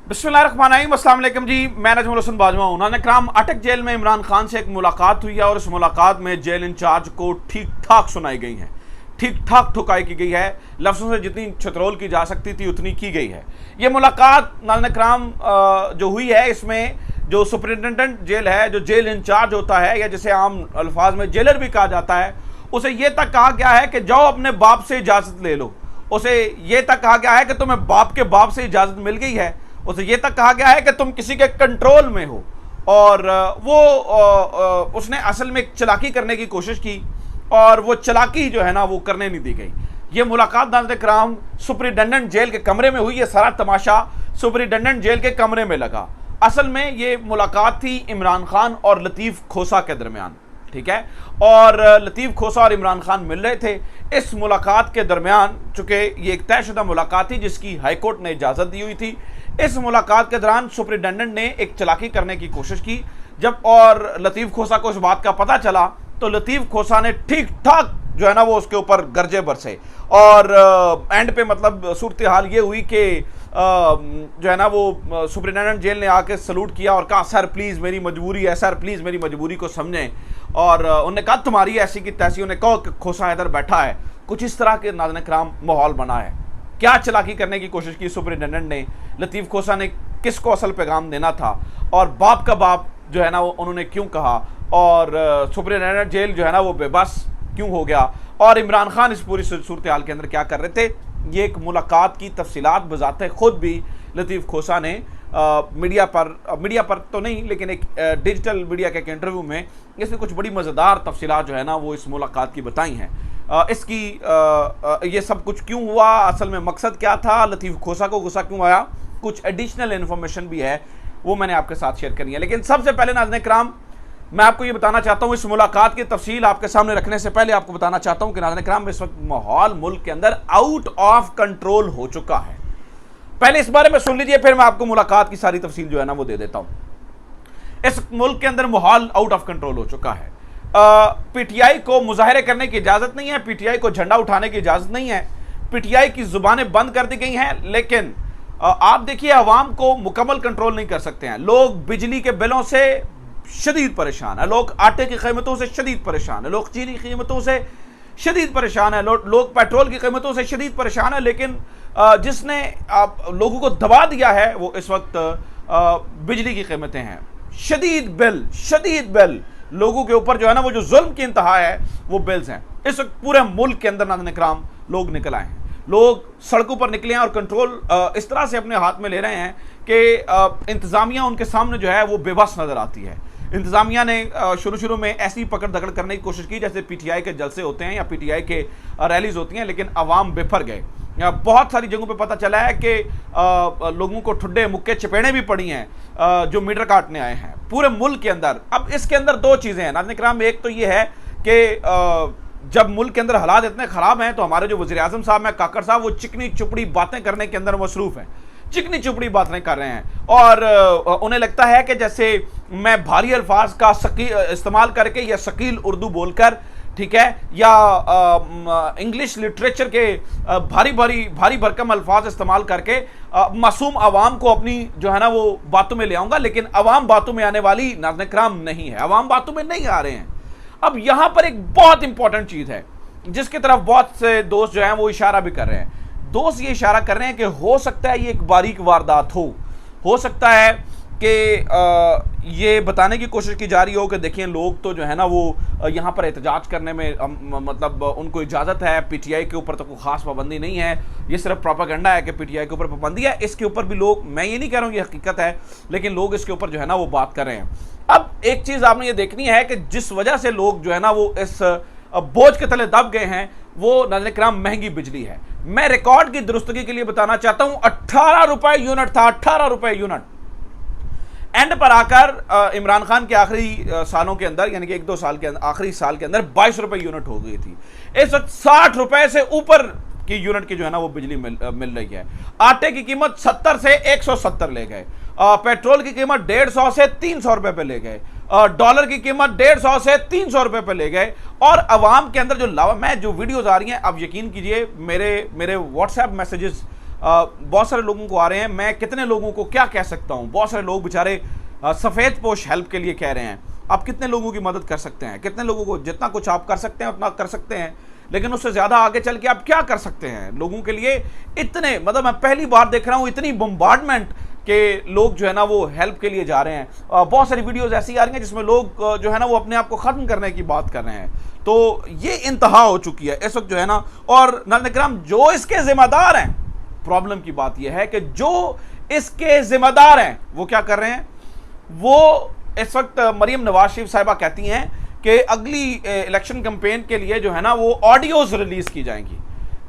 बिस्मिल्लाहिर्रहमानिर्रहीम, अस्सलाम वालेकुम जी। मैं नजमुल हसन बाजवा हूं। नाज़रीन कराम, अटक जेल में इमरान खान से एक मुलाकात हुई है और इस मुलाकात में जेल इंचार्ज को ठीक ठाक सुनाई गई है, ठीक ठाक ठुकाई की गई है। लफ्ज़ों से जितनी छतरोल की जा सकती थी उतनी की गई है। ये मुलाकात नाज़रीन कराम जो हुई है, इसमें जो सुपरिटेंडेंट जेल है, जो जेल इंचार्ज होता है, या जिसे आम अल्फाज में जेलर भी कहा जाता है, उसे यह तक कहा गया है कि जाओ अपने बाप से इजाज़त ले लो। उसे यह तक कहा गया है कि तुम्हें बाप के बाप से इजाज़त मिल गई है। उसे यह तक कहा गया है कि तुम किसी के कंट्रोल में हो। और वो उसने असल में चालाकी करने की कोशिश की और वो चालाकी जो है ना वो करने नहीं दी गई। ये मुलाकात नाज़रीन कराम सुपरिटेंडेंट जेल के कमरे में हुई। ये सारा तमाशा सुपरिटेंडेंट जेल के कमरे में लगा। असल में ये मुलाकात थी इमरान खान और लतीफ़ खोसा के दरमियान, ठीक है। और लतीफ़ खोसा और इमरान खान मिल रहे थे। इस मुलाकात के दरमियान, चूंकि ये एक तयशुदा मुलाकात थी जिसकी हाई कोर्ट ने इजाज़त दी हुई थी, इस मुलाकात के दौरान सुपरिटेंडेंट ने एक चालाकी करने की कोशिश की। जब और लतीफ़ खोसा को इस बात का पता चला तो लतीफ़ खोसा ने ठीक ठाक जो है ना वो उसके ऊपर गर्जे बरसे। और एंड पे मतलब सूरत हाल ये हुई कि जो है ना वो सुपरिटेंडेंट जेल ने आके सलूट किया और कहा, सर प्लीज़ मेरी मजबूरी है, सर प्लीज़ मेरी मजबूरी को समझें। और उन्होंने कहा तुम्हारी ऐसी की तैसी। उन्हें कहो कि खोसा इधर बैठा है। कुछ इस तरह के नाज़रीन कराम माहौल बना है। क्या चालाकी करने की कोशिश की सुपरिटेंडेंट ने? लतीफ़ खोसा ने किसको असल पैगाम देना था और बाप का बाप जो है ना वो उन्होंने क्यों कहा, और सुपरिटेंडेंट जेल जो है ना वो बेबस क्यों हो गया, और इमरान खान इस पूरी सूरत हाल के अंदर क्या कर रहे थे? ये एक मुलाकात की तफसीलात बजाते खुद भी लतीफ़ खोसा ने मीडिया पर तो नहीं लेकिन एक डिजिटल मीडिया के एक इंटरव्यू में इसने कुछ बड़ी मज़ेदार तफसीलात जो है ना वो इस मुलाकात की बताई हैं। इसकी ये सब कुछ क्यों हुआ, असल में मकसद क्या था, लतीफ़ खोसा को गुस्सा क्यों आया, कुछ एडिशनल इन्फॉर्मेशन भी है, वो मैंने आपके साथ शेयर करनी है। लेकिन सबसे पहले नाज़रीन कराम मैं आपको ये बताना चाहता हूँ, इस मुलाकात की तफसील आपके सामने रखने से पहले आपको बताना चाहता हूँ कि नाज़रीन कराम इस वक्त माहौल मुल्क के अंदर आउट ऑफ कंट्रोल हो चुका है। पहले इस बारे में सुन लीजिए, फिर मैं आपको मुलाकात की सारी तफसील जो है ना वो दे देता हूँ। इस मुल्क के अंदर माहौल आउट ऑफ कंट्रोल हो चुका है। पीटीआई को मुजाहरे करने की इजाज़त नहीं है, पीटीआई को झंडा उठाने की इजाज़त नहीं है, पीटीआई की ज़ुबानें बंद कर दी गई हैं। लेकिन आप देखिए अवाम को मुकम्मल कंट्रोल नहीं कर सकते हैं। लोग बिजली के बिलों से शदीद परेशान है, लोग आटे की कीमतों से शदीद परेशान है, लोग चीनी की कीमतों से शदीद परेशान है, लोग पेट्रोल की कीमतों से शदीद परेशान है। लेकिन जिसने लोगों को दबा दिया है वो इस वक्त बिजली की कीमतें हैं। शदीद बिल लोगों के ऊपर जो है ना वो जो जुल्म की इंतहा है वो बिल्स हैं। इस वक्त पूरे मुल्क के अंदर नाज़रीन कराम लोग निकल आए हैं, लोग सड़कों पर निकले हैं और कंट्रोल इस तरह से अपने हाथ में ले रहे हैं कि इंतज़ामिया उनके सामने जो है वो बेबस नज़र आती है। इंतज़ामिया ने शुरू में ऐसी पकड़ दकड़ करने की कोशिश की जैसे पीटीआई के जलसे होते हैं या पीटीआई के रैलीज होती हैं, लेकिन अवाम बेफर गए। बहुत सारी जगहों पे पता चला है कि लोगों को ठुड्डे मुक्के चपेड़े भी पड़ी हैं जो मीटर काटने आए हैं पूरे मुल्क के अंदर। अब इसके अंदर दो चीज़ें हैं नाज़रीन कराम। एक तो ये है कि जब मुल्क के अंदर हालात इतने ख़राब हैं तो हमारे जो वज़ीर आज़म साहब हैं काकर साहब, वो चिकनी चुपड़ी बातें करने के अंदर मसरूफ़ हैं, चिकनी चुपड़ी बातें कर रहे हैं। और उन्हें लगता है कि जैसे मैं भारी अल्फाज का इस्तेमाल करके या शकील उर्दू बोलकर, ठीक है, या इंग्लिश लिटरेचर के भारी भरकम अल्फाज इस्तेमाल करके मासूम आवाम को अपनी जो है ना वो बातों में ले आऊँगा। लेकिन अवाम बातों में आने वाली नाज़रीन कराम नहीं है, अवाम बातों में नहीं आ रहे हैं। अब यहाँ पर एक बहुत इंपॉर्टेंट चीज़ है जिसकी तरफ बहुत से दोस्त जो हैं वो इशारा भी कर रहे हैं। दोस्त ये इशारा कर रहे हैं कि हो सकता है ये एक बारीक वारदात हो सकता है कि ये बताने की कोशिश की जा रही हो कि देखिए लोग तो जो है ना वो यहाँ पर एहतजाज करने में मतलब उनको इजाज़त है, पीटीआई के ऊपर तो कोई ख़ास पाबंदी नहीं है, ये सिर्फ प्रोपेगेंडा है कि पीटीआई के ऊपर पाबंदी है। इसके ऊपर भी लोग, मैं ये नहीं कह रहा हूँ ये हकीकत है, लेकिन लोग इसके ऊपर जो है ना वो बात कर रहे हैं। अब एक चीज़ आपने ये देखनी है कि जिस वजह से लोग जो है ना वो इस बोझ के तले दब गए हैं वो नाज़रीन कराम महंगी बिजली है। मैं रिकॉर्ड की दुरुस्तगी के लिए बताना चाहता हूँ, 18 रुपए यूनिट था, 18 रुपए यूनिट। एंड पर आकर इमरान खान के आखिरी सालों के अंदर, यानी कि 1-2 साल के अंदर, आखिरी साल के अंदर 22 रुपए यूनिट हो गई थी। इस वक्त 60 रुपए से ऊपर की यूनिट की जो है ना वो बिजली मिल रही है। आटे की कीमत 70 से 170 ले गए, पेट्रोल की कीमत 150 से 300 रुपए पे ले गए, डॉलर की कीमत 150 से 300 रुपए पे ले गए। और अवाम के अंदर जो वीडियोज आ रही हैं, आप यकीन कीजिए मेरे व्हाट्सएप मैसेजेस बहुत सारे लोगों को आ रहे हैं, मैं कितने लोगों को क्या कह सकता हूं। बहुत सारे लोग बेचारे सफ़ेद पोश हेल्प के लिए कह रहे हैं। आप कितने लोगों की मदद कर सकते हैं, कितने लोगों को, जितना कुछ आप कर सकते हैं उतना कर सकते हैं, लेकिन उससे ज़्यादा आगे चल के आप क्या कर सकते हैं लोगों के लिए। इतने, मतलब मैं पहली बार देख रहा हूँ इतनी बम्बार्डमेंट के लोग जो है ना वो हेल्प के लिए जा रहे हैं। बहुत सारी वीडियोस ऐसी आ रही हैं जिसमें लोग जो है ना वो अपने आप को ख़त्म करने की बात कर रहे हैं। तो ये इंतहा हो चुकी है इस वक्त जो है ना। और नाज़रीन किराम, जो इसके जिम्मेदार हैं, प्रॉब्लम की बात यह है कि जो इसके जिम्मेदार हैं वो क्या कर रहे हैं। वो इस वक्त मरियम नवाज शरीफ साहिबा कहती हैं कि अगली इलेक्शन कैंपेन के लिए जो है ना वो ऑडियोज रिलीज की जाएंगी।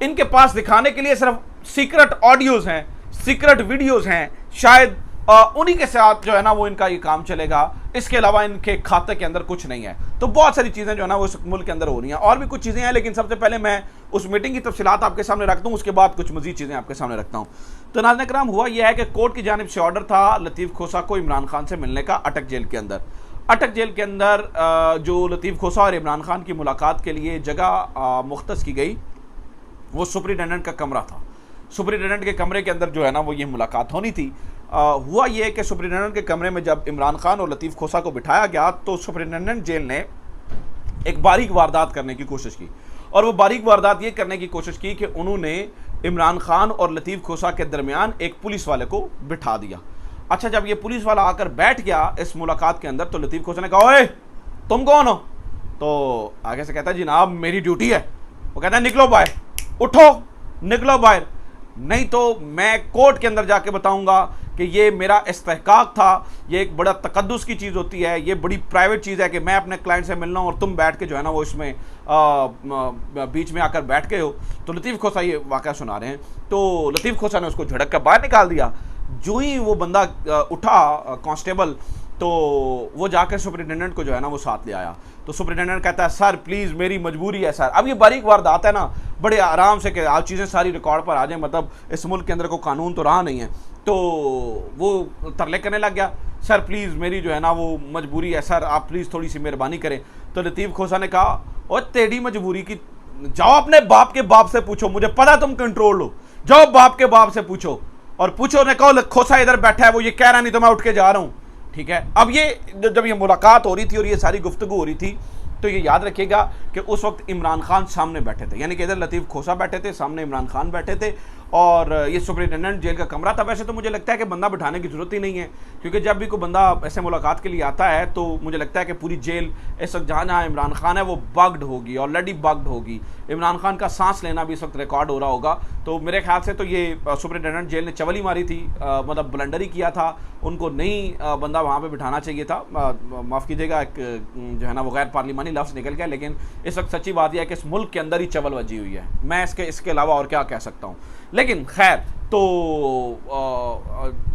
इनके पास दिखाने के लिए सिर्फ सीक्रेट ऑडियोज हैं, सीक्रेट वीडियोज हैं, शायद उन्हीं के साथ जो है ना वो इनका ये काम चलेगा। इसके अलावा इनके खाते के अंदर कुछ नहीं है। तो बहुत सारी चीज़ें जो है ना वो इस मुल्क के अंदर हो रही हैं। और भी कुछ चीज़ें हैं, लेकिन सबसे पहले मैं उस मीटिंग की तफसीलात आपके सामने रख दूँ, उसके बाद कुछ मजीद चीज़ें आपके सामने रखता हूँ। तो नाज़रीन किराम, हुआ यह है कि कोर्ट की जानिब से ऑर्डर था लतीफ़ खोसा को इमरान खान से मिलने का अटक जेल के अंदर। अटक जेल के अंदर जो लतीफ़ खोसा और इमरान खान की मुलाकात के लिए जगह मुख्तस की गई, वो सुपरिटेंडेंट का कमरा था। सुपरिटेंडेंट के कमरे के अंदर जो है ना वो ये मुलाकात होनी थी। हुआ ये कि सुपरिटेंडेंट के कमरे में जब इमरान खान और लतीफ़ खोसा को बिठाया गया तो सुपरिटेंडेंट जेल ने एक बारीक वारदात करने की कोशिश की। और वो बारीक वारदात ये करने की कोशिश की कि उन्होंने इमरान खान और लतीफ़ खोसा के दरमियान एक पुलिस वाले को बिठा दिया। अच्छा, जब ये पुलिस वाला आकर बैठ गया इस मुलाकात के अंदर तो लतीफ़ खोसा ने कहा, ओए तुम कौन हो? तो आगे से कहता है, जनाब मेरी ड्यूटी है। वो कहता है, निकलो बाहर, उठो निकलो बाहर, नहीं तो मैं कोर्ट के अंदर जाके बताऊंगा कि ये मेरा इस्तेहकाक था। ये एक बड़ा तकद्दुस की चीज़ होती है, ये बड़ी प्राइवेट चीज़ है कि मैं अपने क्लाइंट से मिलना हूँ और तुम बैठ के जो है ना वो इसमें बीच में आकर बैठ गए हो। तो लतीफ़ खोसा ये वाक़या सुना रहे हैं। तो लतीफ़ खोसा ने उसको झड़क कर बाहर निकाल दिया। जो ही वो बंदा उठा कांस्टेबल, तो वो जाकर सुपरिटेंडेंट को जो है ना वो साथ ले आया। तो सुपरिटेंडेंट कहता है, सर प्लीज़ मेरी मजबूरी है सर। अब ये बारीक वारदात है ना, बड़े आराम से कि आप चीज़ें सारी रिकॉर्ड पर आ जाएं, मतलब इस मुल्क के अंदर कोई कानून तो रहा नहीं है। तो वो तरले करने लग गया, सर प्लीज़ मेरी जो है ना वो मजबूरी है सर, आप प्लीज़ थोड़ी सी मेहरबानी करें। तो लतीफ़ खोसा ने कहा, और तेरी मजबूरी की, जाओ अपने बाप के बाप से पूछो, मुझे पता तुम कंट्रोल लो, जाओ बाप के बाप से पूछो। और पूछो ने कहो खोसा इधर बैठा है, वो ये कह रहा नहीं तो मैं उठ के जा रहा हूँ। ठीक है, अब ये जब ये मुलाकात हो रही थी और ये सारी गुफ्तगू हो रही थी, तो ये याद रखिएगा कि उस वक्त इमरान खान सामने बैठे थे, यानी कि इधर लतीफ़ खोसा बैठे थे, सामने इमरान खान बैठे थे और ये सुपरिटेंडेंट जेल का कमरा था। वैसे तो मुझे लगता है कि बंदा बिठाने की ज़रूरत ही नहीं है, क्योंकि जब भी कोई बंदा ऐसे मुलाकात के लिए आता है तो मुझे लगता है कि पूरी जेल इस वक्त जहाँ जहाँ इमरान खान है वो बग्ड होगी, ऑलरेडी बग्ड होगी। इमरान खान का सांस लेना भी इस वक्त रिकॉर्ड हो रहा होगा। तो मेरे ख्याल से तो ये सुपरिटेंडेंट जेल ने चवली मारी थी, मतलब ब्लंडर ही किया था, उनको नहीं बंदा वहाँ पर बिठाना चाहिए था। माफ़ कीजिएगा, एक जो है ना वो गैर पार्लिमानी लफ्ज़ निकल गया, लेकिन इस वक्त सच्ची बात यह है कि इस मुल्क के अंदर ही चवल वजी हुई है। मैं इसके अलावा और क्या कह सकता हूँ। लेकिन खैर, तो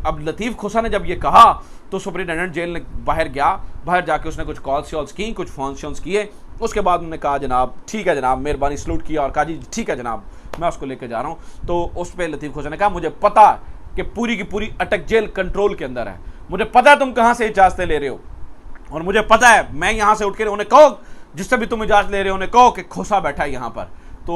अब लतीफ़ खोसा ने जब ये कहा तो सुपरिटेंडेंट जेल ने बाहर गया, बाहर जाके उसने कुछ कॉल शॉल्स की, कुछ फ़ोन शोन्स किए। उसके बाद उन्होंने कहा, जनाब ठीक है जनाब, मेहरबानी, सलूट किया और कहा जी ठीक है जनाब, मैं उसको लेकर जा रहा हूँ। तो उस पर लतीफ़ खोसा ने कहा, मुझे पता कि पूरी की पूरी अटक जेल कंट्रोल के अंदर है, मुझे पता है तुम कहाँ से इजाज़तें ले रहे हो, और मुझे पता है मैं यहाँ से उठ के उन्हें कहो, जिससे भी तुम इजाज़त ले रहे हो उन्हें कहो कि खोसा बैठा है यहाँ पर। तो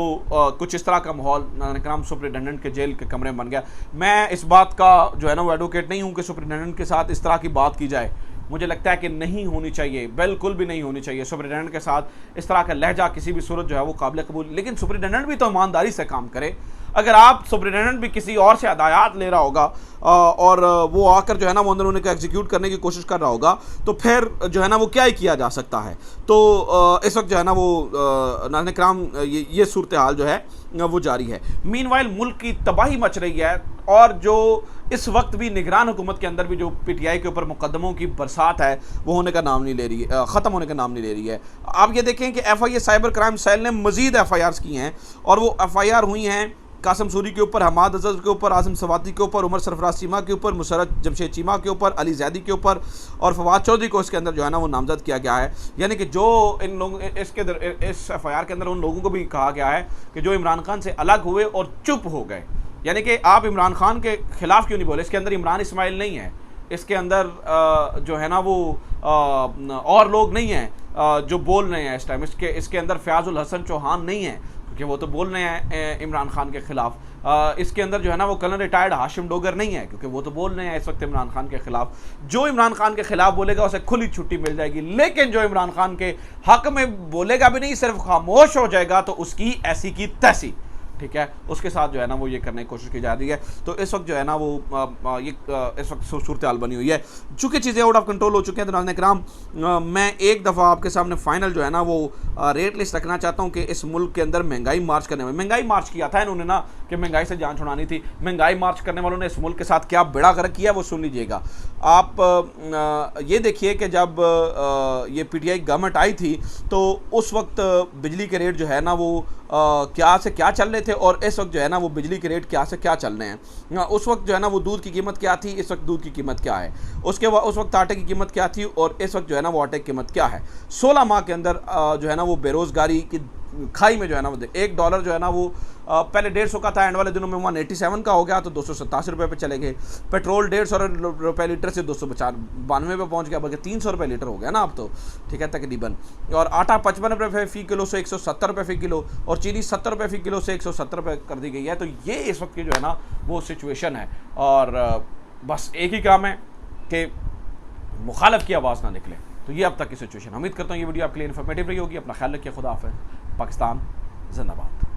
कुछ इस तरह का माहौल नाज़रीन सुपरिटेंडेंट के जेल के कमरे में बन गया। मैं इस बात का जो है ना वो एडवोकेट नहीं हूँ कि सुपरिटेंडेंट के साथ इस तरह की बात की जाए, मुझे लगता है कि नहीं होनी चाहिए, बिल्कुल भी नहीं होनी चाहिए। सुपरिटेंडेंट के साथ इस तरह का लहजा किसी भी सूरत जो है वो काबिल कबूल, लेकिन सुपरिटेंडेंट भी तो ईमानदारी से काम करे। अगर आप सुपरिटेंडेंट भी किसी और से हदायत ले रहा होगा और वो आकर जो है ना वो अंदर उन्हें एग्जीक्यूट करने की कोशिश कर रहा होगा, तो फिर जो है ना वो क्या ही किया जा सकता है। तो इस वक्त जो है ना वो नाज़रीन किराम ये सूरत हाल जो है वो जारी है। मीनवाइल मुल्क की तबाही मच रही है और जो इस वक्त भी निगरान हुकूमत के अंदर भी जो PTI के ऊपर मुकदमों की बरसात है वो होने का नाम नहीं ले रही है, ख़त्म होने का नाम नहीं ले रही है। आप ये देखें कि FIA साइबर क्राइम सेल ने मज़ीद FIRs की हैं और वो FIR हुई हैं कासिम सूरी के ऊपर, हमाद अज़हर के ऊपर, आज़म सवाती के ऊपर, उमर सरफराज चीमा के ऊपर, मुसरत जमशेद चीमा के ऊपर, अली जैदी के ऊपर और फवाद चौधरी को इसके अंदर जो है ना वो नामजद किया गया है। यानी कि जो इन लोगों इस FIR के अंदर उन लोगों को भी कहा गया है कि जो इमरान खान से अलग हुए और चुप हो गए। यानी कि आप इमरान खान के ख़िलाफ़ क्यों नहीं बोले? इसके अंदर इमरान इस्माइल नहीं है, इसके अंदर जो है ना वो और लोग नहीं हैं जो बोल रहे हैं इस टाइम, इसके अंदर फ़याज़ुल हसन चौहान नहीं है, क्योंकि वो तो बोल रहे हैं इमरान खान के खिलाफ। इसके अंदर जो है ना वो कर्नल रिटायर्ड हाशिम डोगर नहीं है, क्योंकि वो तो बोल रहे हैं इस वक्त इमरान खान के खिलाफ। जो इमरान खान के खिलाफ बोलेगा उसे खुली छुट्टी मिल जाएगी, लेकिन जो इमरान खान के हक में बोलेगा भी नहीं, सिर्फ खामोश हो जाएगा, तो उसकी ऐसी की तैसी, ठीक है, उसके साथ जो है ना वो ये करने की कोशिश की जा रही है। तो इस वक्त जो है ना वो इस वक्त सूरत हाल बनी हुई है। चूँकि चीज़ें आउट ऑफ कंट्रोल हो चुकी हैं, तो नाज़रीन इकराम मैं एक दफ़ा आपके सामने फाइनल जो है ना वो रेट लिस्ट रखना चाहता हूँ कि इस मुल्क के अंदर महंगाई मार्च करने में, महंगाई मार्च किया था इन्होंने ना कि महंगाई से जान छुड़ानी थी। महंगाई मार्च करने वालों ने इस मुल्क के साथ क्या बेड़ा गर्क किया वो सुन लीजिएगा आप। ये देखिए कि जब ये पीटीआई गवर्नमेंट आई थी तो उस वक्त बिजली के रेट जो है ना वो क्या से क्या चल रहे थे, और इस वक्त जो है ना वो बिजली के रेट क्या से क्या चल रहे हैं। उस वक्त जो है ना वो दूध की कीमत क्या थी, इस वक्त दूध की कीमत क्या है, उसके बाद उस वक्त आटे की कीमत क्या थी, और इस वक्त जो है ना वो आटे की कीमत क्या है। 16 माह के अंदर जो है ना वो बेरोज़गारी की खाई में जो है ना वो $1 जो है ना वो पहले 150 का था, एंड वाले दिनों में 187 का हो गया, तो 287 रुपये पे चले गए। पेट्रोल 150 रुपये लीटर से 292 पे पहुंच गया, बल्कि 300 रुपये लीटर हो गया ना अब तो, ठीक है तकरीबन। और आटा 55 रुपये फ़ी किलो से 170 रुपये फ़ी किलो, और चीनी 70 रुपये फ़ी किलो से 170 रुपये कर दी गई है। तो ये इस वक्त की जो है ना वो सिचुएशन है, और बस एक ही काम है कि मुखालफ की आवाज़ ना निकले। तो ये अब तक की सिचुएशन। उम्मीद करता हूँ ये वीडियो आपके लिए इन्फॉर्मेटिव रही होगी। अपना ख्याल रखिए, खुदा हाफ़िज़। पाकिस्तान जिंदाबाद।